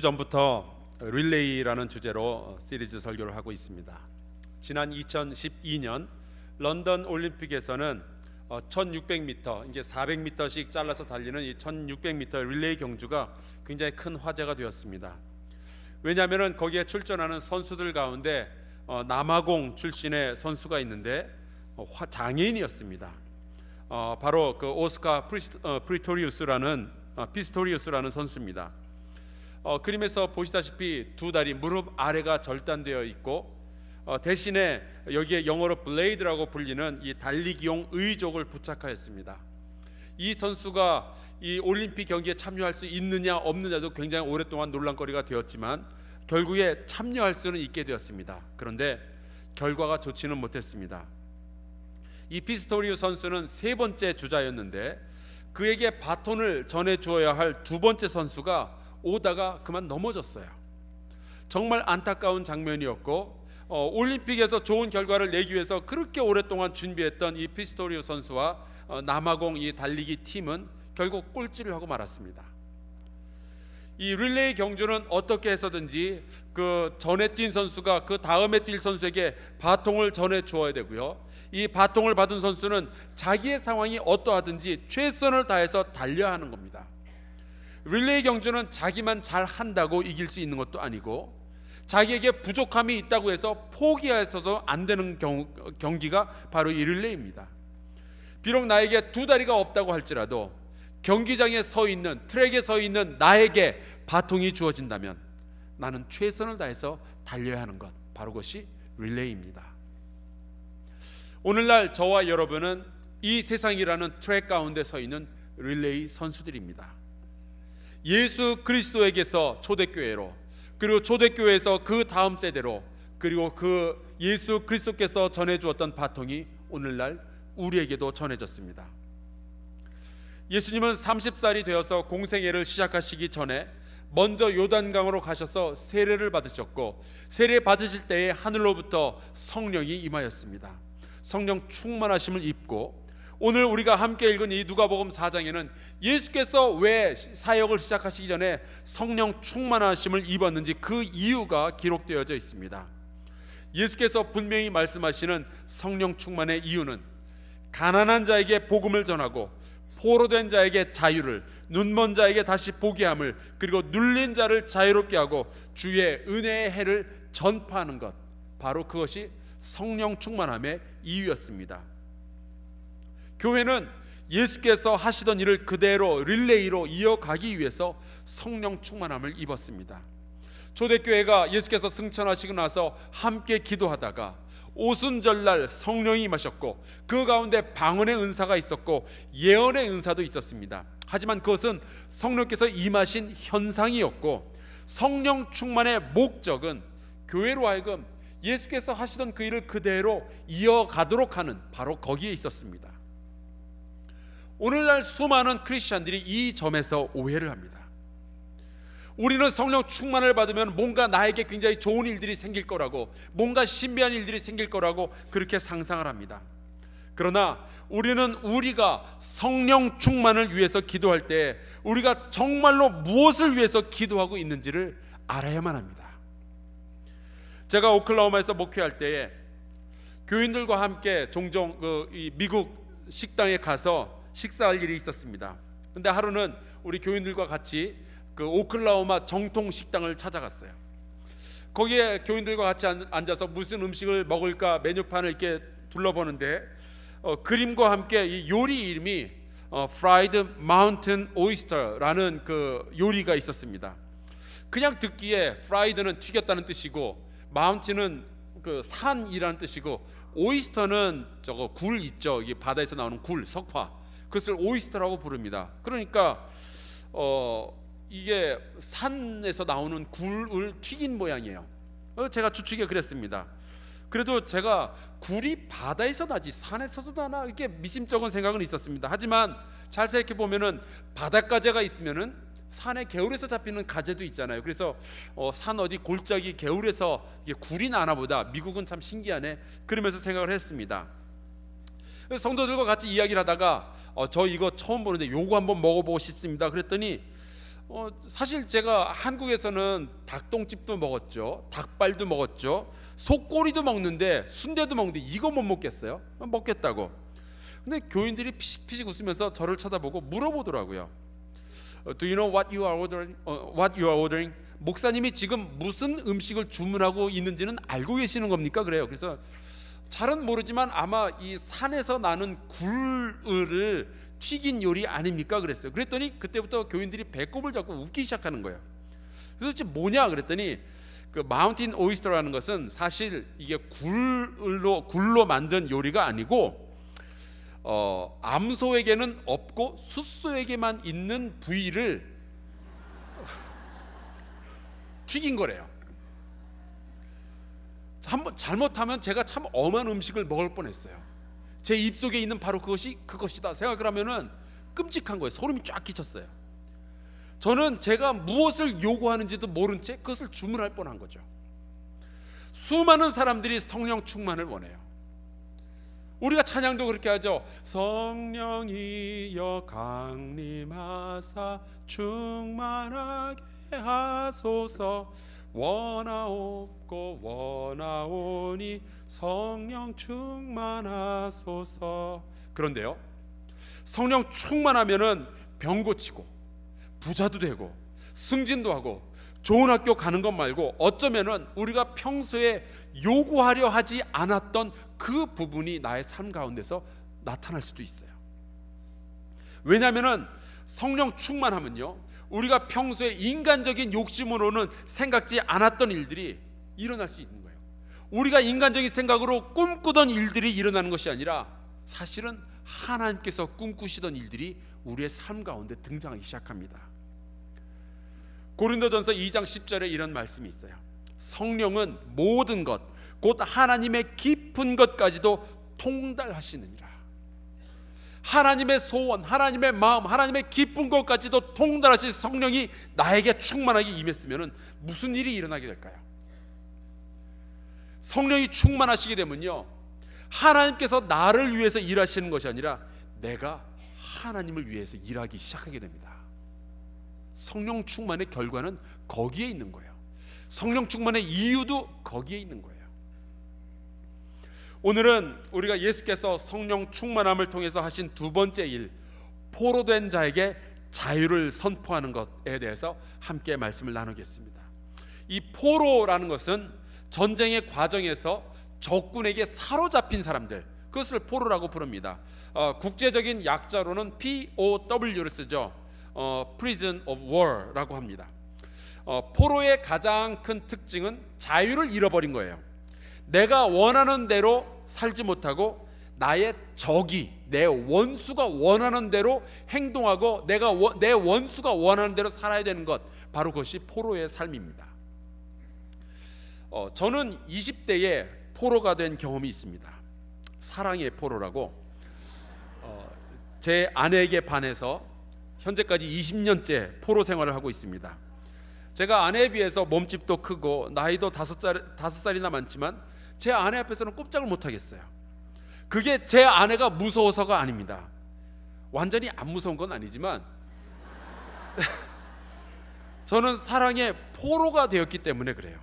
주 전부터 릴레이라는 주제로 시리즈 설교를 하고 있습니다. 지난 2012년 런던 올림픽에서는 1600m, 이제 400m씩 잘라서 달리는 이 1600m 릴레이 경주가 굉장히 큰 화제가 되었습니다. 왜냐하면 거기에 출전하는 선수들 가운데 남아공 출신의 선수가 있는데 장애인이었습니다. 바로 그 오스카 피스토리우스라는 선수입니다. 그림에서 보시다시피 두 다리 무릎 아래가 절단되어 있고 대신에 여기에 영어로 블레이드라고 불리는 이 달리기용 의족을 부착하였습니다. 이 선수가 이 올림픽 경기에 참여할 수 있느냐 없느냐도 굉장히 오랫동안 논란거리가 되었지만 결국에 참여할 수는 있게 되었습니다. 그런데 결과가 좋지는 못했습니다. 이 피스토리우 선수는 세 번째 주자였는데 그에게 바톤을 전해 주어야 할 두 번째 선수가 오다가 그만 넘어졌어요. 정말 안타까운 장면이었고 올림픽에서 좋은 결과를 내기 위해서 그렇게 오랫동안 준비했던 이 피스토리오 선수와 남아공 이 달리기 팀은 결국 꼴찌를 하고 말았습니다. 이 릴레이 경주는 어떻게 해서든지 그 전에 뛴 선수가 그 다음에 뛸 선수에게 바통을 전해 주어야 되고요, 이 바통을 받은 선수는 자기의 상황이 어떠하든지 최선을 다해서 달려야 하는 겁니다. 릴레이 경주는 자기만 잘 한다고 이길 수 있는 것도 아니고 자기에게 부족함이 있다고 해서 포기해서도 안 되는 경기가 바로 이 릴레이입니다. 비록 나에게 두 다리가 없다고 할지라도 경기장에 서 있는, 트랙에 서 있는 나에게 바통이 주어진다면 나는 최선을 다해서 달려야 하는 것, 바로 그것이 릴레이입니다. 오늘날 저와 여러분은 이 세상이라는 트랙 가운데 서 있는 릴레이 선수들입니다. 예수 그리스도에게서 초대교회로, 그리고 초대교회에서 그 다음 세대로, 그리고 그 예수 그리스도께서 전해주었던 바통이 오늘날 우리에게도 전해졌습니다. 예수님은 30살이 되어서 공생애를 시작하시기 전에 먼저 요단강으로 가셔서 세례를 받으셨고, 세례 받으실 때에 하늘로부터 성령이 임하였습니다. 성령 충만하심을 입고 오늘 우리가 함께 읽은 이 누가복음 4장에는 예수께서 왜 사역을 시작하시기 전에 성령 충만하심을 입었는지 그 이유가 기록되어져 있습니다. 예수께서 분명히 말씀하시는 성령 충만의 이유는 가난한 자에게 복음을 전하고 포로된 자에게 자유를, 눈먼 자에게 다시 보게 함을, 그리고 눌린 자를 자유롭게 하고 주의 은혜의 해를 전파하는 것, 바로 그것이 성령 충만함의 이유였습니다. 교회는 예수께서 하시던 일을 그대로 릴레이로 이어가기 위해서 성령 충만함을 입었습니다. 초대교회가 예수께서 승천하시고 나서 함께 기도하다가 오순절날 성령이 임하셨고 그 가운데 방언의 은사가 있었고 예언의 은사도 있었습니다. 하지만 그것은 성령께서 임하신 현상이었고, 성령 충만의 목적은 교회로 하여금 예수께서 하시던 그 일을 그대로 이어가도록 하는, 바로 거기에 있었습니다. 오늘날 수많은 크리스찬들이 이 점에서 오해를 합니다. 우리는 성령 충만을 받으면 뭔가 나에게 굉장히 좋은 일들이 생길 거라고, 뭔가 신비한 일들이 생길 거라고 그렇게 상상을 합니다. 그러나 우리는 우리가 성령 충만을 위해서 기도할 때 우리가 정말로 무엇을 위해서 기도하고 있는지를 알아야만 합니다. 제가 오클라호마에서 목회할 때에 교인들과 함께 종종 이 미국 식당에 가서 식사할 일이 있었습니다. 근데 하루는 우리 교인들과 같이 그 오클라호마 정통 식당을 찾아갔어요. 거기에 교인들과 같이 앉아서 무슨 음식을 먹을까 메뉴판을 이렇게 둘러보는데 그림과 함께 이 요리 이름이 Fried Mountain Oyster라는 그 요리가 있었습니다. 그냥 듣기에 Fried는 튀겼다는 뜻이고, Mountain은 그 산이라는 뜻이고, 오이스터는 저거 굴 있죠, 이게 바다에서 나오는 굴, 석화, 그것을 오이스터라고 부릅니다. 그러니까 이게 산에서 나오는 굴을 튀긴 모양이에요. 제가 추측에 그랬습니다. 그래도 제가 굴이 바다에서 나지 산에서도 나나, 이렇게 미심쩍은 생각은 있었습니다. 하지만 잘 생각해 보면은 바닷가재가 있으면은 산의 개울에서 잡히는 가재도 있잖아요. 그래서 산 어디 골짜기 개울에서 이게 굴이 나나 보다, 미국은 참 신기하네, 그러면서 생각을 했습니다. 성도들과 같이 이야기를 하다가 저 이거 처음 보는데 요거 한번 먹어보고 싶습니다. 그랬더니 사실 제가 한국에서는 닭똥집도 먹었죠, 닭발도 먹었죠, 속꼬리도 먹는데 순대도 먹는데 이거 못 먹겠어요? 먹겠다고. 근데 교인들이 피식피식 웃으면서 저를 쳐다보고 물어보더라고요. Do you know what you are ordering? What you are ordering? 목사님이 지금 무슨 음식을 주문하고 있는지는 알고 계시는 겁니까? 그래요. 그래서 잘은 모르지만 아마 이 산에서 나는 굴을 튀긴 요리 아닙니까? 그랬어요. 그랬더니 그때부터 교인들이 배꼽을 잡고 웃기 시작하는 거예요. 그래서 지금 뭐냐 그랬더니 그 마운틴 오이스터라는 것은 사실 이게 굴로 만든 요리가 아니고 암소에게는 없고 숫소에게만 있는 부위를 튀긴 거래요. 한번 잘못하면 제가 참 엄한 음식을 먹을 뻔했어요. 제 입속에 있는 바로 그것이다 생각을 하면은 끔찍한 거예요. 소름이 쫙 끼쳤어요. 저는 제가 무엇을 요구하는지도 모른 채 그것을 주문할 뻔한 거죠. 수많은 사람들이 성령 충만을 원해요. 우리가 찬양도 그렇게 하죠. 성령이여 강림하사 충만하게 하소서 원하옵고 원하오니 성령 충만하소서. 그런데요, 성령 충만하면은 병 고치고 부자도 되고 승진도 하고 좋은 학교 가는 것 말고 어쩌면은 우리가 평소에 요구하려 하지 않았던 그 부분이 나의 삶 가운데서 나타날 수도 있어요. 왜냐하면은 성령 충만하면요, 우리가 평소에 인간적인 욕심으로는 생각지 않았던 일들이 일어날 수 있는 거예요. 우리가 인간적인 생각으로 꿈꾸던 일들이 일어나는 것이 아니라 사실은 하나님께서 꿈꾸시던 일들이 우리의 삶 가운데 등장하기 시작합니다. 고린도전서 2장 10절에 이런 말씀이 있어요. 성령은 모든 것 곧 하나님의 깊은 것까지도 통달하시느니라. 하나님의 소원, 하나님의 마음, 하나님의 깊은 것까지도 통달하신 성령이 나에게 충만하게 임했으면 무슨 일이 일어나게 될까요? 성령이 충만하시게 되면요, 하나님께서 나를 위해서 일하시는 것이 아니라 내가 하나님을 위해서 일하기 시작하게 됩니다. 성령 충만의 결과는 거기에 있는 거예요. 성령 충만의 이유도 거기에 있는 거예요. 오늘은 우리가 예수께서 성령 충만함을 통해서 하신 두 번째 일, 포로된 자에게 자유를 선포하는 것에 대해서 함께 말씀을 나누겠습니다. 이 포로라는 것은 전쟁의 과정에서 적군에게 사로잡힌 사람들, 그것을 포로라고 부릅니다. 국제적인 약자로는 POW를 쓰죠. Prison of War라고 합니다. 포로의 가장 큰 특징은 자유를 잃어버린 거예요. 내가 원하는 대로 살지 못하고 나의 적이, 내 원수가 원하는 대로 행동하고 내 원수가 원하는 대로 살아야 되는 것, 바로 그것이 포로의 삶입니다. 저는 20대에 포로가 된 경험이 있습니다. 사랑의 포로라고. 제 아내에게 반해서 현재까지 20년째 포로 생활을 하고 있습니다. 제가 아내에 비해서 몸집도 크고 나이도 5살이나 많지만 제 아내 앞에서는 꼼짝을 못하겠어요. 그게 제 아내가 무서워서가 아닙니다. 완전히 안 무서운 건 아니지만 저는 사랑의 포로가 되었기 때문에 그래요.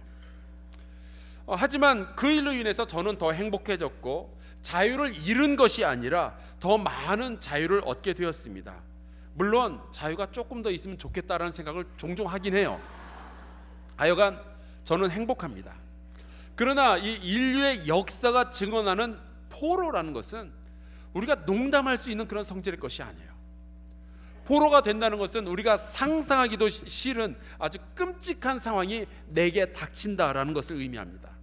하지만 그 일로 인해서 저는 더 행복해졌고 자유를 잃은 것이 아니라 더 많은 자유를 얻게 되었습니다. 물론 자유가 조금 더 있으면 좋겠다라는 생각을 종종 하긴 해요. 하여간 저는 행복합니다. 그러나 이 인류의 역사가 증언하는 포로라는 것은 우리가 농담할 수 있는 그런 성질의 것이 아니에요. 포로가 된다는 것은 우리가 상상하기도 싫은 아주 끔찍한 상황이 내게 닥친다라는 것을 의미합니다.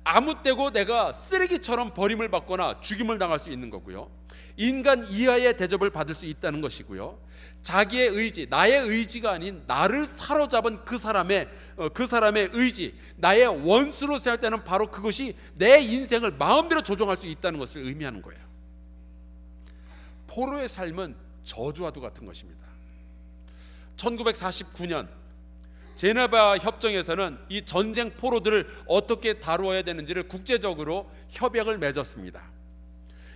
아무 때고 내가 쓰레기처럼 버림을 받거나 죽임을 당할 수 있는 거고요, 인간 이하의 대접을 받을 수 있다는 것이고요, 자기의 의지, 나의 의지가 아닌 나를 사로잡은 그 사람의 의지, 나의 원수로 생각되는 바로 그것이 내 인생을 마음대로 조종할 수 있다는 것을 의미하는 거예요. 포로의 삶은 저주와도 같은 것입니다. 1949년 제네바 협정에서는 이 전쟁 포로들을 어떻게 다루어야 되는지를 국제적으로 협약을 맺었습니다.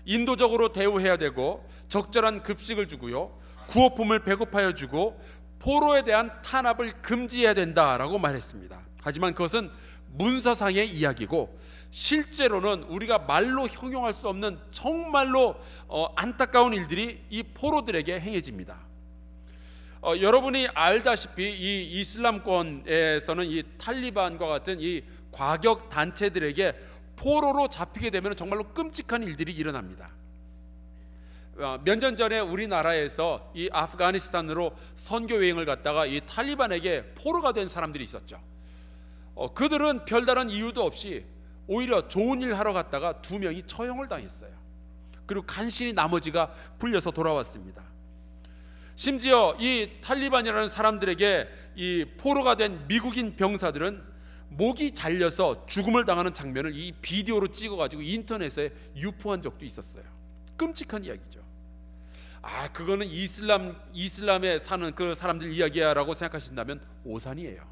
인도적으로 대우해야 되고 적절한 급식을 주고요, 구호품을 배급하여 주고 포로에 대한 탄압을 금지해야 된다라고 말했습니다. 하지만 그것은 문서상의 이야기고 실제로는 우리가 말로 형용할 수 없는 정말로 안타까운 일들이 이 포로들에게 행해집니다. 여러분이 알다시피 이 이슬람권에서는 이 탈리반과 같은 이 과격 단체들에게 포로로 잡히게 되면 정말로 끔찍한 일들이 일어납니다. 몇 년 전에 우리나라에서 이 아프가니스탄으로 선교 여행을 갔다가 이 탈리반에게 포로가 된 사람들이 있었죠. 그들은 별다른 이유도 없이 오히려 좋은 일 하러 갔다가 2명이 처형을 당했어요. 그리고 간신히 나머지가 풀려서 돌아왔습니다. 심지어 이 탈리반이라는 사람들에게 이 포로가 된 미국인 병사들은 목이 잘려서 죽음을 당하는 장면을 이 비디오로 찍어가지고 인터넷에 유포한 적도 있었어요. 끔찍한 이야기죠. 그거는 이슬람에 사는 그 사람들 이야기야라고 생각하신다면 오산이에요.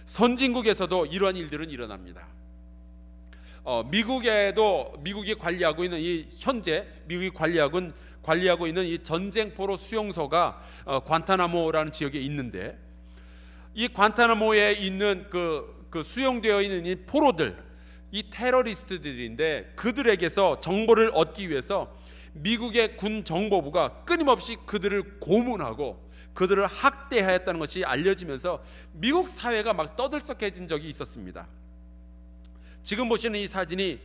선진국에서도 이러한 일들은 일어납니다. 미국이 관리하고 있는 미국이 관리하고 있는 이 전쟁포로 수용소가 관타나모라는 지역에 있는데, 이 관타나모에 있는 그 수용되어 있는 이 포로들, 이 테러리스트들인데 그들에게서 정보를 얻기 위해서 미국의 군 정보부가 끊임없이 그들을 고문하고 그들을 학대하였다는 것이 알려지면서 미국 사회가 막 떠들썩해진 적이 있었습니다. 지금 보시는 이 사진이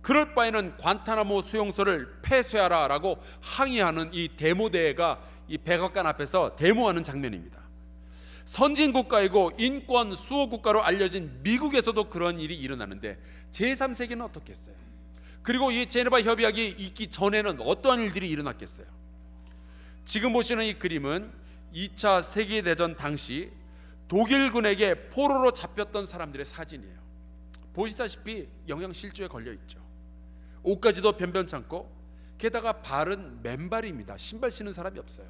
그럴 바에는 관타나모 수용소를 폐쇄하라라고 항의하는 이 데모대회가 이 백악관 앞에서 데모하는 장면입니다. 선진국가이고 인권 수호국가로 알려진 미국에서도 그런 일이 일어나는데 제3세계는 어떻겠어요? 그리고 이 제네바 협약이 있기 전에는 어떠한 일들이 일어났겠어요? 지금 보시는 이 그림은 2차 세계대전 당시 독일군에게 포로로 잡혔던 사람들의 사진이에요. 보시다시피 영양실조에 걸려있죠. 옷가지도 변변찮고 게다가 발은 맨발입니다. 신발 신는 사람이 없어요.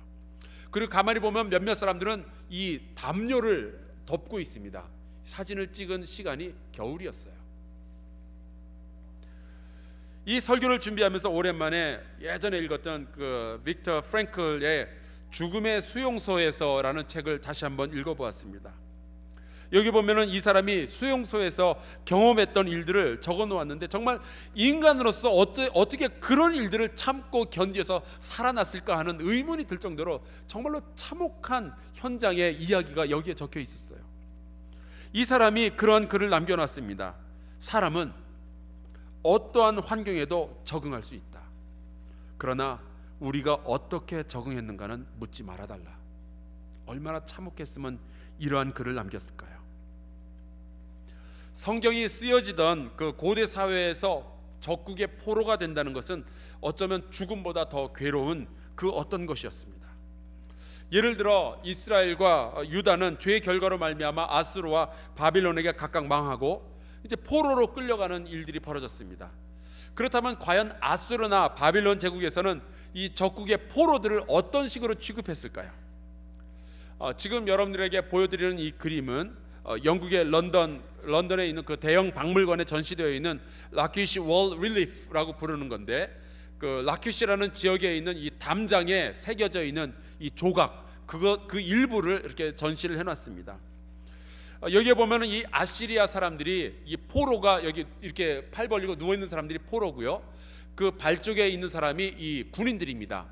그리고 가만히 보면 몇몇 사람들은 이 담요를 덮고 있습니다. 사진을 찍은 시간이 겨울이었어요. 이 설교를 준비하면서 오랜만에 예전에 읽었던 그 빅터 프랭클의 죽음의 수용소에서라는 책을 다시 한번 읽어보았습니다. 여기 보면은 이 사람이 수용소에서 경험했던 일들을 적어 놓았는데 정말 인간으로서 어떻게 그런 일들을 참고 견뎌서 살아났을까 하는 의문이 들 정도로 정말로 참혹한 현장의 이야기가 여기에 적혀 있었어요. 이 사람이 그런 글을 남겨놨습니다. 사람은 어떠한 환경에도 적응할 수 있다. 그러나 우리가 어떻게 적응했는가는 묻지 말아달라. 얼마나 참혹했으면 이러한 글을 남겼을까요? 성경이 쓰여지던 그 고대 사회에서 적국의 포로가 된다는 것은 어쩌면 죽음보다 더 괴로운 그 어떤 것이었습니다. 예를 들어 이스라엘과 유다는 죄의 결과로 말미암아 아수르와 바빌론에게 각각 망하고 이제 포로로 끌려가는 일들이 벌어졌습니다. 그렇다면 과연 아수르나 바빌론 제국에서는 이 적국의 포로들을 어떤 식으로 취급했을까요? 지금 여러분들에게 보여드리는 이 그림은 영국의 런던에 있는 그 대형 박물관에 전시되어 있는 라큐시 월 릴리프라고 부르는 건데, 그 라큐시라는 지역에 있는 이 담장에 새겨져 있는 이 조각, 그 일부를 이렇게 전시를 해놨습니다. 여기에 보면은 이 아시리아 사람들이 이 포로가 여기 이렇게 팔 벌리고 누워 있는 사람들이 포로고요. 그 발 쪽에 있는 사람이 이 군인들입니다.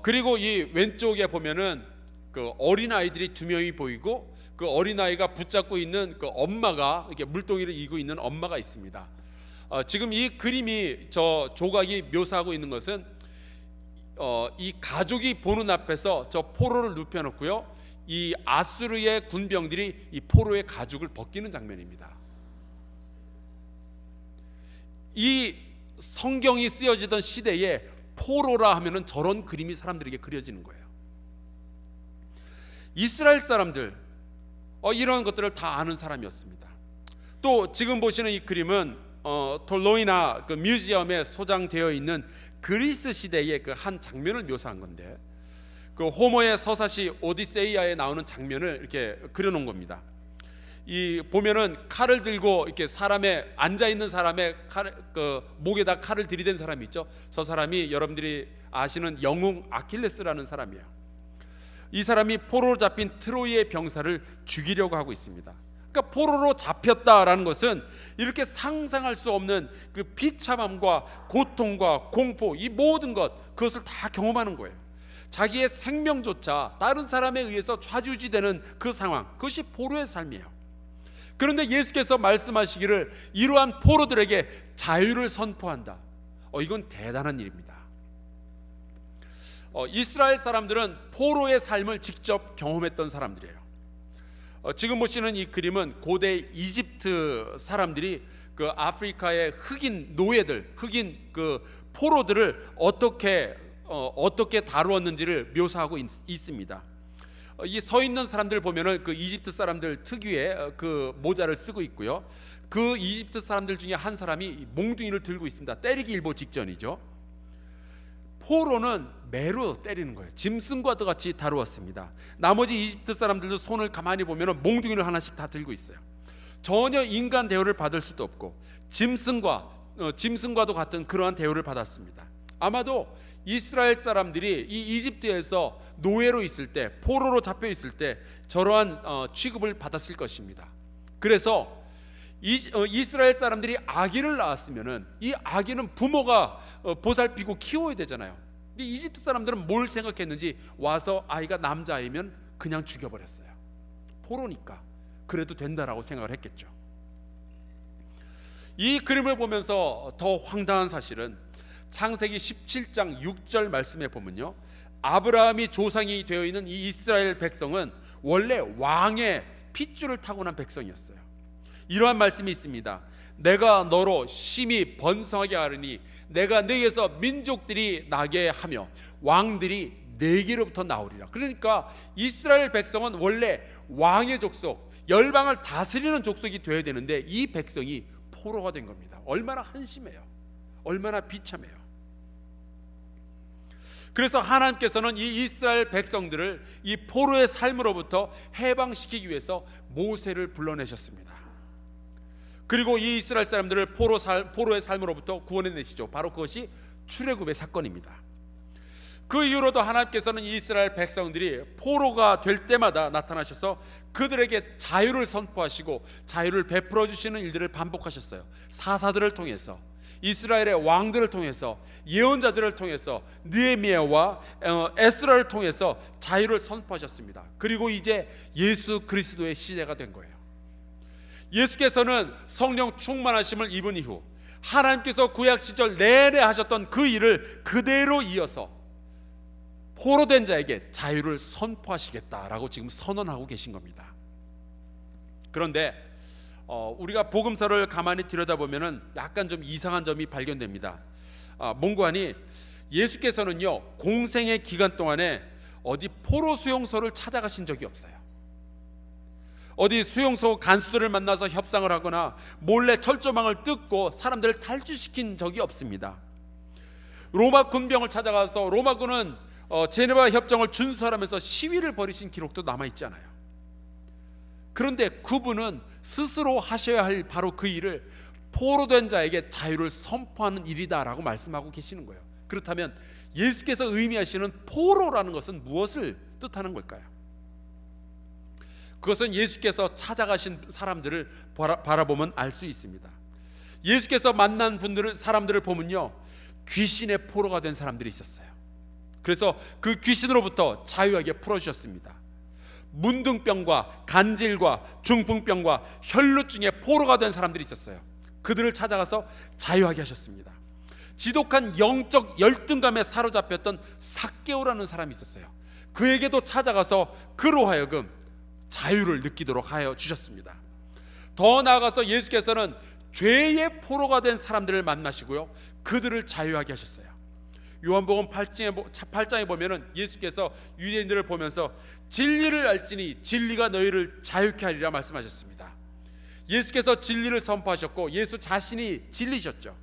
그리고 이 왼쪽에 보면은 그 어린 아이들이 2명이 보이고 그 어린 아이가 붙잡고 있는 그 엄마가 이렇게 물동이를 이고 있는 엄마가 있습니다. 지금 이 그림이 저 조각이 묘사하고 있는 것은 이 가족이 보는 앞에서 저 포로를 눕혀놓고요. 이 아수르의 군병들이 이 포로의 가죽을 벗기는 장면입니다. 이 성경이 쓰여지던 시대에 포로라 하면은 저런 그림이 사람들에게 그려지는 거예요. 이스라엘 사람들 이런 것들을 다 아는 사람이었습니다. 또 지금 보시는 이 그림은 톨로이나 그 뮤지엄에 소장되어 있는 그리스 시대의 그 한 장면을 묘사한 건데, 그 호모의 서사시 오디세이아에 나오는 장면을 이렇게 그려놓은 겁니다. 이 보면은 칼을 들고 이렇게 사람의 앉아 있는 사람의 그 목에다 칼을 들이댄 사람이 있죠. 저 사람이 여러분들이 아시는 영웅 아킬레스라는 사람이에요. 이 사람이 포로로 잡힌 트로이의 병사를 죽이려고 하고 있습니다. 그러니까 포로로 잡혔다라는 것은 이렇게 상상할 수 없는 그 비참함과 고통과 공포, 이 모든 그것을 다 경험하는 거예요. 자기의 생명조차 다른 사람에 의해서 좌지우지되는 그 상황, 그것이 포로의 삶이에요. 그런데 예수께서 말씀하시기를 이러한 포로들에게 자유를 선포한다. 이건 대단한 일입니다. 이스라엘 사람들은 포로의 삶을 직접 경험했던 사람들이에요. 지금 보시는 이 그림은 고대 이집트 사람들이 그 아프리카의 흑인 노예들, 흑인 그 포로들을 어떻게 다루었는지를 묘사하고 있습니다. 이 서 있는 사람들 보면은 그 이집트 사람들 특유의 그 모자를 쓰고 있고요. 그 이집트 사람들 중에 한 사람이 몽둥이를 들고 있습니다. 때리기 일보 직전이죠. 포로는 매로 때리는 거예요. 짐승과도 같이 다루었습니다. 나머지 이집트 사람들도 손을 가만히 보면 몽둥이를 하나씩 다 들고 있어요. 전혀 인간 대우를 받을 수도 없고 짐승과도 같은 그러한 대우를 받았습니다. 아마도 이스라엘 사람들이 이 이집트에서 노예로 있을 때, 포로로 잡혀 있을 때 저러한 취급을 받았을 것입니다. 그래서 이스라엘 사람들이 아기를 낳았으면은 이 아기는 부모가 보살피고 키워야 되잖아요. 근데 이집트 사람들은 뭘 생각했는지 와서 아이가 남자아이면 그냥 죽여버렸어요. 포로니까 그래도 된다라고 생각을 했겠죠. 이 그림을 보면서 더 황당한 사실은 창세기 17장 6절 말씀에 보면요, 아브라함이 조상이 되어 있는 이 이스라엘 백성은 원래 왕의 핏줄을 타고난 백성이었어요. 이러한 말씀이 있습니다. 내가 너로 심히 번성하게 하리니 내가 너희에서 민족들이 나게 하며 왕들이 내게로부터 나오리라. 그러니까 이스라엘 백성은 원래 왕의 족속, 열방을 다스리는 족속이 되어야 되는데 이 백성이 포로가 된 겁니다. 얼마나 한심해요. 얼마나 비참해요. 그래서 하나님께서는 이 이스라엘 백성들을 이 포로의 삶으로부터 해방시키기 위해서 모세를 불러내셨습니다. 그리고 이 이스라엘 사람들을 포로의 삶으로부터 구원해내시죠. 바로 그것이 출애굽의 사건입니다. 그 이후로도 하나님께서는 이 이스라엘 백성들이 포로가 될 때마다 나타나셔서 그들에게 자유를 선포하시고 자유를 베풀어 주시는 일들을 반복하셨어요. 사사들을 통해서, 이스라엘의 왕들을 통해서, 예언자들을 통해서, 느헤미야와 에스라를 통해서 자유를 선포하셨습니다. 그리고 이제 예수 그리스도의 시대가 된 거예요. 예수께서는 성령 충만하심을 입은 이후 하나님께서 구약 시절 내내 하셨던 그 일을 그대로 이어서 포로된 자에게 자유를 선포하시겠다라고 지금 선언하고 계신 겁니다. 그런데 우리가 복음서를 가만히 들여다보면 약간 좀 이상한 점이 발견됩니다. 몽고하니 예수께서는요, 공생의 기간 동안에 어디 포로 수용소를 찾아가신 적이 없어요. 어디 수용소 간수들을 만나서 협상을 하거나 몰래 철조망을 뜯고 사람들을 탈주시킨 적이 없습니다. 로마 군병을 찾아가서 로마군은 제네바 협정을 준수하면서 시위를 벌이신 기록도 남아있지 않아요. 그런데 그분은 스스로 하셔야 할 바로 그 일을 포로된 자에게 자유를 선포하는 일이다라고 말씀하고 계시는 거예요. 그렇다면 예수께서 의미하시는 포로라는 것은 무엇을 뜻하는 걸까요? 그것은 예수께서 찾아가신 사람들을 바라보면 알 수 있습니다. 예수께서 만난 사람들을 보면요, 귀신의 포로가 된 사람들이 있었어요. 그래서 그 귀신으로부터 자유하게 풀어주셨습니다. 문둥병과 간질과 중풍병과 혈루증의 포로가 된 사람들이 있었어요. 그들을 찾아가서 자유하게 하셨습니다. 지독한 영적 열등감에 사로잡혔던 삭개오라는 사람이 있었어요. 그에게도 찾아가서 그로 하여금 자유를 느끼도록 하여 주셨습니다. 더 나아가서 예수께서는 죄의 포로가 된 사람들을 만나시고요, 그들을 자유하게 하셨어요. 요한복음 8장에 보면은 예수께서 유대인들을 보면서 진리를 알지니 진리가 너희를 자유케 하리라 말씀하셨습니다. 예수께서 진리를 선포하셨고 예수 자신이 진리셨죠.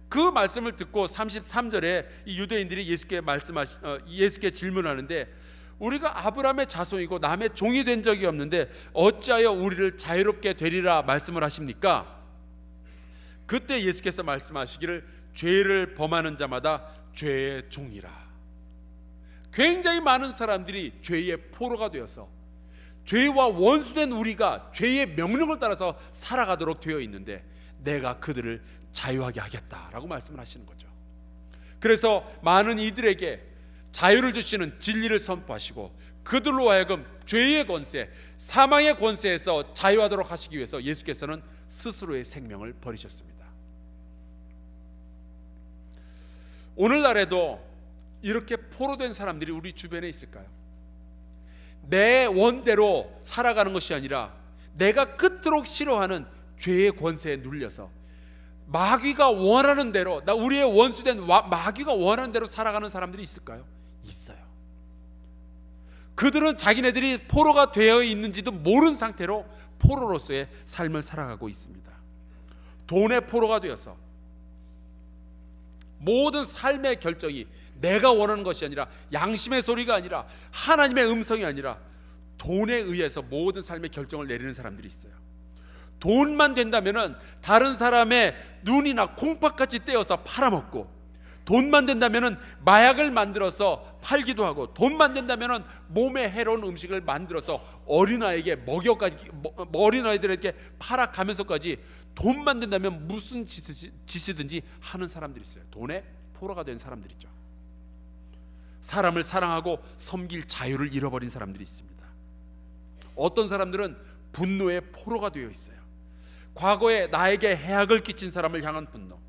그 말씀을 듣고 33절에 이 유대인들이 예수께 질문하는데, 우리가 아브라함의 자손이고 남의 종이 된 적이 없는데 어찌하여 우리를 자유롭게 되리라 말씀을 하십니까? 그때 예수께서 말씀하시기를 죄를 범하는 자마다 죄의 종이라. 굉장히 많은 사람들이 죄의 포로가 되어서 죄와 원수된 우리가 죄의 명령을 따라서 살아가도록 되어 있는데 내가 그들을 자유하게 하겠다라고 말씀을 하시는 거죠. 그래서 많은 이들에게 자유를 주시는 진리를 선포하시고 그들로 하여금 죄의 권세, 사망의 권세에서 자유하도록 하시기 위해서 예수께서는 스스로의 생명을 버리셨습니다. 오늘날에도 이렇게 포로된 사람들이 우리 주변에 있을까요? 내 원대로 살아가는 것이 아니라 내가 끝도록 싫어하는 죄의 권세에 눌려서 마귀가 원하는 대로, 우리의 원수된 마귀가 원하는 대로 살아가는 사람들이 있을까요? 있어요. 그들은 자기네들이 포로가 되어 있는지도 모르는 상태로 포로로서의 삶을 살아가고 있습니다. 돈의 포로가 되어서 모든 삶의 결정이 내가 원하는 것이 아니라, 양심의 소리가 아니라, 하나님의 음성이 아니라 돈에 의해서 모든 삶의 결정을 내리는 사람들이 있어요. 돈만 된다면은 다른 사람의 눈이나 콩팥같이 떼어서 팔아먹고, 돈만 된다면은 마약을 만들어서 팔기도 하고, 돈만 된다면은 몸에 해로운 음식을 만들어서 어린아이들에게 팔아가면서까지 돈만 된다면 무슨 짓이든지 하는 사람들이 있어요. 돈에 포로가 된 사람들 있죠. 사람을 사랑하고 섬길 자유를 잃어버린 사람들이 있습니다. 어떤 사람들은 분노의 포로가 되어 있어요. 과거에 나에게 해악을 끼친 사람을 향한 분노,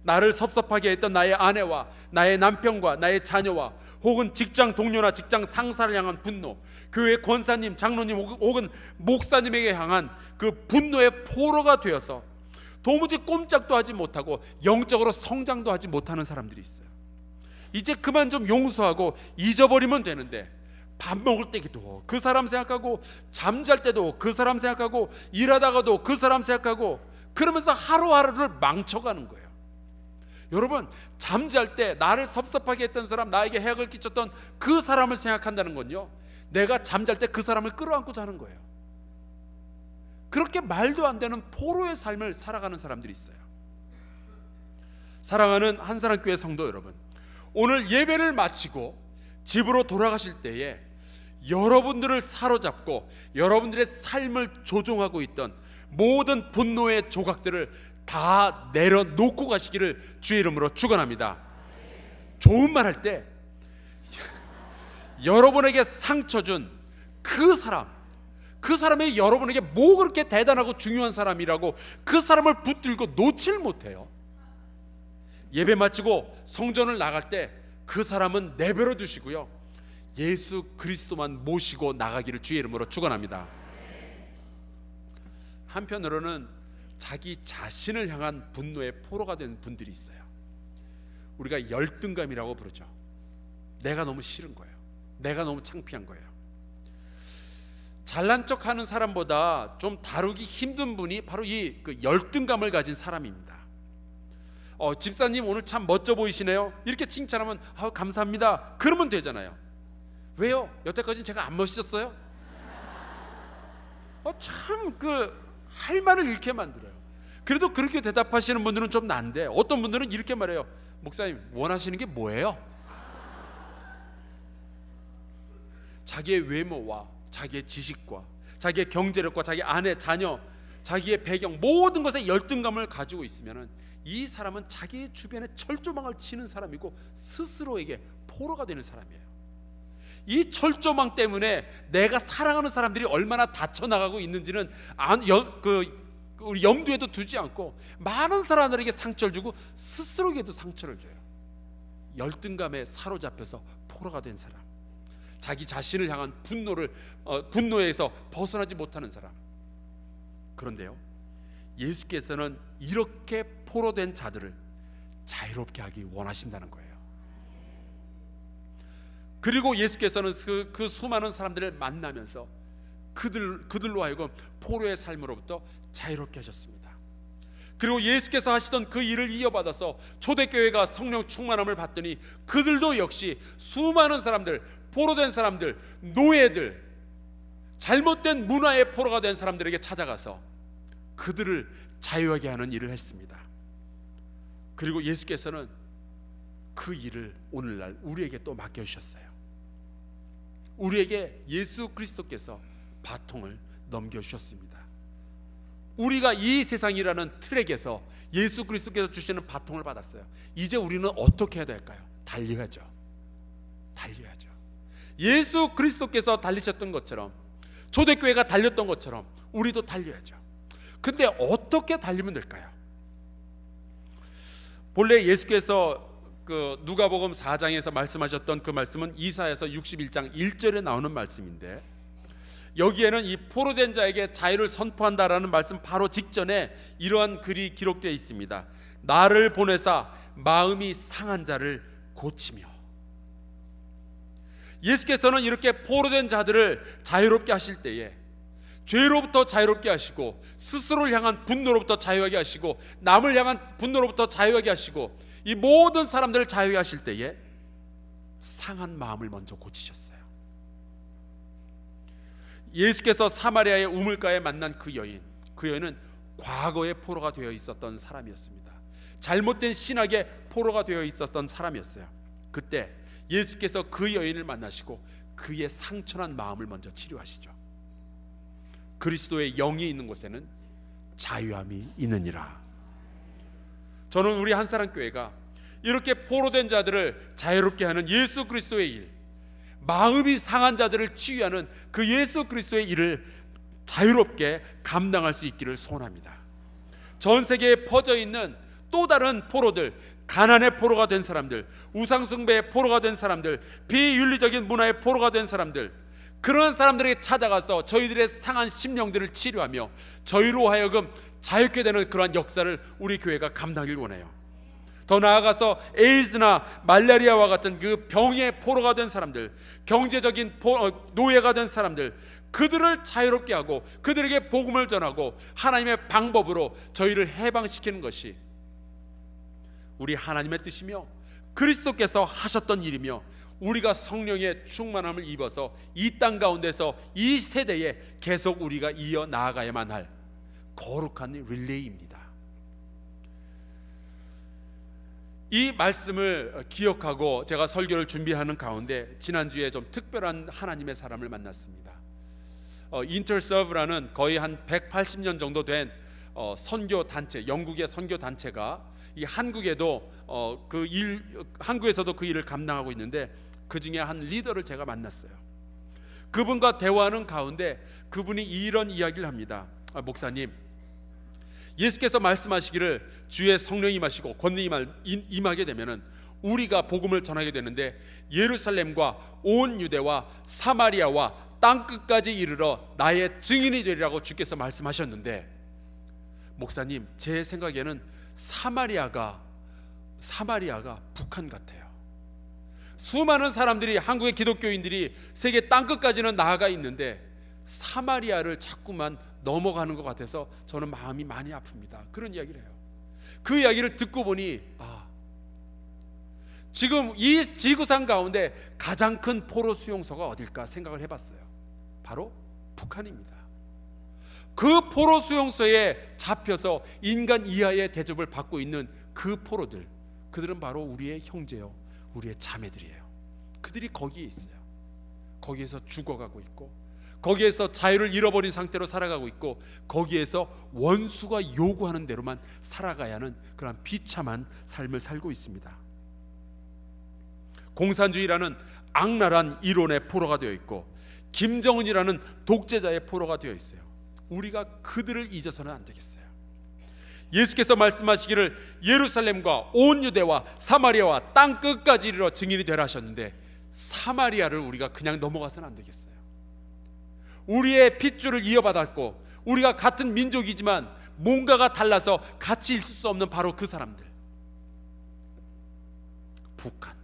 나를 섭섭하게 했던 나의 아내와 나의 남편과 나의 자녀와 혹은 직장 동료나 직장 상사를 향한 분노, 교회 권사님, 장로님 혹은 목사님에게 향한 그 분노의 포로가 되어서 도무지 꼼짝도 하지 못하고 영적으로 성장도 하지 못하는 사람들이 있어요. 이제 그만 좀 용서하고 잊어버리면 되는데 밥 먹을 때도 그 사람 생각하고, 잠잘 때도 그 사람 생각하고, 일하다가도 그 사람 생각하고, 그러면서 하루하루를 망쳐가는 거예요. 여러분, 잠잘 때 나를 섭섭하게 했던 사람, 나에게 해악을 끼쳤던 그 사람을 생각한다는 건요, 내가 잠잘 때 그 사람을 끌어안고 자는 거예요. 그렇게 말도 안 되는 포로의 삶을 살아가는 사람들이 있어요. 사랑하는 한사랑교회 성도 여러분, 오늘 예배를 마치고 집으로 돌아가실 때에 여러분들을 사로잡고 여러분들의 삶을 조종하고 있던 모든 분노의 조각들을 다 내려놓고 가시기를 주의 이름으로 축원합니다. 좋은 말 할 때 여러분에게 상처 준 그 사람이 여러분에게 뭐 그렇게 대단하고 중요한 사람이라고 그 사람을 붙들고 놓질 못해요. 예배 마치고 성전을 나갈 때 그 사람은 내버려 두시고요, 예수 그리스도만 모시고 나가기를 주의 이름으로 축원합니다. 한편으로는 자기 자신을 향한 분노의 포로가 된 분들이 있어요. 우리가 열등감이라고 부르죠. 내가 너무 싫은 거예요. 내가 너무 창피한 거예요. 잘난 척하는 사람보다 좀 다루기 힘든 분이 바로 이 열등감을 가진 사람입니다. 집사님 오늘 참 멋져 보이시네요. 이렇게 칭찬하면 감사합니다. 그러면 되잖아요. 왜요? 여태까지는 제가 안 멋있었어요? 참 할 말을 잃게 만들어요. 그래도 그렇게 대답하시는 분들은 좀 난데, 어떤 분들은 이렇게 말해요. 목사님 원하시는 게 뭐예요? 자기의 외모와 자기의 지식과 자기의 경제력과 자기 아내, 자녀, 자기의 배경, 모든 것에 열등감을 가지고 있으면 이 사람은 자기 주변에 철조망을 치는 사람이고 스스로에게 포로가 되는 사람이에요. 이 철조망 때문에 내가 사랑하는 사람들이 얼마나 다쳐나가고 있는지는 우리 염두에도 두지 않고 많은 사람들에게 상처를 주고 스스로에게도 상처를 줘요. 열등감에 사로잡혀서 포로가 된 사람, 자기 자신을 향한 분노에서 벗어나지 못하는 사람. 그런데요, 예수께서는 이렇게 포로된 자들을 자유롭게 하기 원하신다는 거예요. 그리고 예수께서는 그 수많은 사람들을 만나면서 그들로 하여금 포로의 삶으로부터 자유롭게 하셨습니다. 그리고 예수께서 하시던 그 일을 이어받아서 초대교회가 성령 충만함을 받더니 그들도 역시 수많은 사람들, 포로된 사람들, 노예들, 잘못된 문화의 포로가 된 사람들에게 찾아가서 그들을 자유하게 하는 일을 했습니다. 그리고 예수께서는 그 일을 오늘날 우리에게 또 맡겨주셨어요. 우리에게 예수 그리스도께서 바통을 넘겨주셨습니다. 우리가 이 세상이라는 트랙에서 예수 그리스도께서 주시는 바통을 받았어요. 이제 우리는 어떻게 해야 될까요? 달려야죠. 예수 그리스도께서 달리셨던 것처럼, 초대교회가 달렸던 것처럼 우리도 달려야죠. 근데 어떻게 달리면 될까요? 본래 예수께서 그 누가복음 4장에서 말씀하셨던 그 말씀은 이사야서 61장 1절에 나오는 말씀인데, 여기에는 이 포로된 자에게 자유를 선포한다라는 말씀 바로 직전에 이러한 글이 기록되어 있습니다. 나를 보내사 마음이 상한 자를 고치며. 예수께서는 이렇게 포로된 자들을 자유롭게 하실 때에 죄로부터 자유롭게 하시고, 스스로를 향한 분노로부터 자유하게 하시고, 남을 향한 분노로부터 자유하게 하시고, 이 모든 사람들을 자유하게 하실 때에 상한 마음을 먼저 고치셨어요. 예수께서 사마리아의 우물가에 만난 그 여인은 과거의 포로가 되어 있었던 사람이었습니다. 잘못된 신학의 포로가 되어 있었던 사람이었어요. 그때 예수께서 그 여인을 만나시고 그의 상처난 마음을 먼저 치료하시죠. 그리스도의 영이 있는 곳에는 자유함이 있느니라. 저는 우리 한사랑교회가 이렇게 포로된 자들을 자유롭게 하는 예수 그리스도의 일, 마음이 상한 자들을 치유하는 그 예수 그리스도의 일을 자유롭게 감당할 수 있기를 소원합니다. 전 세계에 퍼져 있는 또 다른 포로들, 가난의 포로가 된 사람들, 우상숭배의 포로가 된 사람들, 비윤리적인 문화의 포로가 된 사람들, 그런 사람들에게 찾아가서 저희들의 상한 심령들을 치료하며 저희로 하여금 자유케 되는 그러한 역사를 우리 교회가 감당하길 원해요. 더 나아가서 에이즈나 말라리아와 같은 그 병의 포로가 된 사람들, 경제적인 노예가 된 사람들, 그들을 자유롭게 하고 그들에게 복음을 전하고 하나님의 방법으로 저희를 해방시키는 것이 우리 하나님의 뜻이며 그리스도께서 하셨던 일이며, 우리가 성령의 충만함을 입어서 이 땅 가운데서 이 세대에 계속 우리가 이어 나아가야만 할 거룩한 릴레이입니다. 이 말씀을 기억하고 제가 설교를 준비하는 가운데 지난주에 좀 특별한 하나님의 사람을 만났습니다. 인터서브라는 거의 한 180년 정도 된 선교 단체, 영국의 선교 단체가 이 한국에도 한국에서도 그 일을 감당하고 있는데, 그 중에 한 리더를 제가 만났어요. 그분과 대화하는 가운데 그분이 이런 이야기를 합니다. 목사님, 예수께서 말씀하시기를 주의 성령이 임하시고 권능이 임하게 되면은 우리가 복음을 전하게 되는데 예루살렘과 온 유대와 사마리아와 땅 끝까지 이르러 나의 증인이 되리라고 주께서 말씀하셨는데, 목사님, 제 생각에는 사마리아가 북한 같아요. 수많은 사람들이, 한국의 기독교인들이 세계 땅 끝까지는 나아가 있는데 사마리아를 자꾸만 넘어가는 것 같아서 저는 마음이 많이 아픕니다. 그런 이야기를 해요. 그 이야기를 듣고 보니 지금 이 지구상 가운데 가장 큰 포로 수용소가 어딜까 생각을 해봤어요. 바로 북한입니다. 그 포로 수용소에 잡혀서 인간 이하의 대접을 받고 있는 그 포로들, 그들은 바로 우리의 형제요, 우리의 자매들이에요. 그들이 거기에 있어요. 거기에서 죽어가고 있고, 거기에서 자유를 잃어버린 상태로 살아가고 있고, 거기에서 원수가 요구하는 대로만 살아가야 하는 그런 비참한 삶을 살고 있습니다. 공산주의라는 악랄한 이론의 포로가 되어 있고, 김정은이라는 독재자의 포로가 되어 있어요. 우리가 그들을 잊어서는 안 되겠어요. 예수께서 말씀하시기를 예루살렘과 온 유대와 사마리아와 땅 끝까지 이르러 증인이 되라 하셨는데, 사마리아를 우리가 그냥 넘어가서는 안 되겠어요. 우리의 핏줄을 이어받았고 우리가 같은 민족이지만 뭔가가 달라서 같이 있을 수 없는 바로 그 사람들, 북한,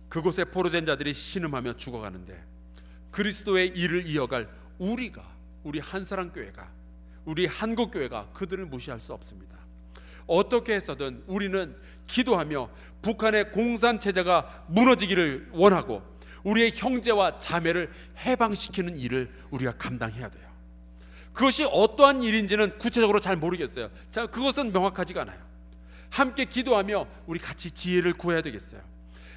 그곳에 포로된 자들이 신음하며 죽어가는데 그리스도의 일을 이어갈 우리 한사랑교회가, 우리 한국교회가 그들을 무시할 수 없습니다. 어떻게 해서든 우리는 기도하며 북한의 공산체제가 무너지기를 원하고 우리의 형제와 자매를 해방시키는 일을 우리가 감당해야 돼요. 그것이 어떠한 일인지는 구체적으로 잘 모르겠어요. 자, 그것은 명확하지가 않아요. 함께 기도하며 우리 같이 지혜를 구해야 되겠어요.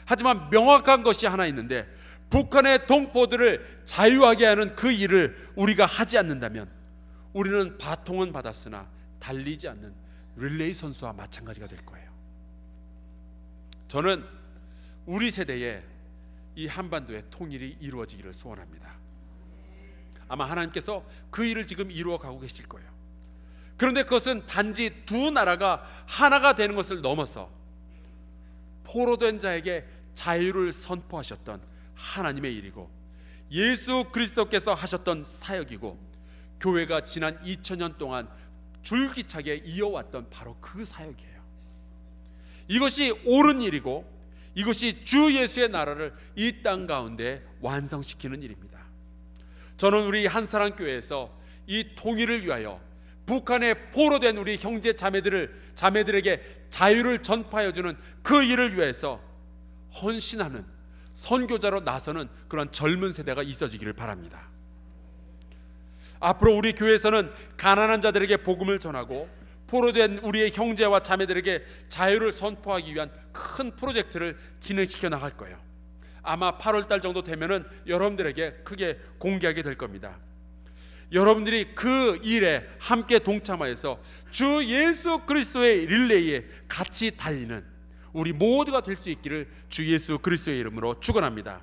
하지만 명확한 것이 하나 있는데, 북한의 동포들을 자유하게 하는 그 일을 우리가 하지 않는다면 우리는 바통은 받았으나 달리지 않는 릴레이 선수와 마찬가지가 될 거예요. 저는 우리 세대에 이 한반도의 통일이 이루어지기를 소원합니다. 아마 하나님께서 그 일을 지금 이루어 가고 계실 거예요. 그런데 그것은 단지 두 나라가 하나가 되는 것을 넘어서 포로된 자에게 자유를 선포하셨던 하나님의 일이고, 예수 그리스도께서 하셨던 사역이고, 교회가 지난 2000년 동안 줄기차게 이어왔던 바로 그 사역이에요. 이것이 옳은 일이고, 이것이 주 예수의 나라를 이 땅 가운데 완성시키는 일입니다. 저는 우리 한사랑 교회에서 이 통일을 위하여 북한에 포로된 우리 형제 자매들에게 자유를 전파해 주는 그 일을 위해서 헌신하는 선교자로 나서는 그런 젊은 세대가 있어지기를 바랍니다. 앞으로 우리 교회에서는 가난한 자들에게 복음을 전하고 포로된 우리의 형제와 자매들에게 자유를 선포하기 위한 큰 프로젝트를 진행시켜 나갈 거예요. 아마 8월 달 정도 되면은 여러분들에게 크게 공개하게 될 겁니다. 여러분들이 그 일에 함께 동참하여서 주 예수 그리스도의 릴레이에 같이 달리는 우리 모두가 될 수 있기를 주 예수 그리스도의 이름으로 축원합니다.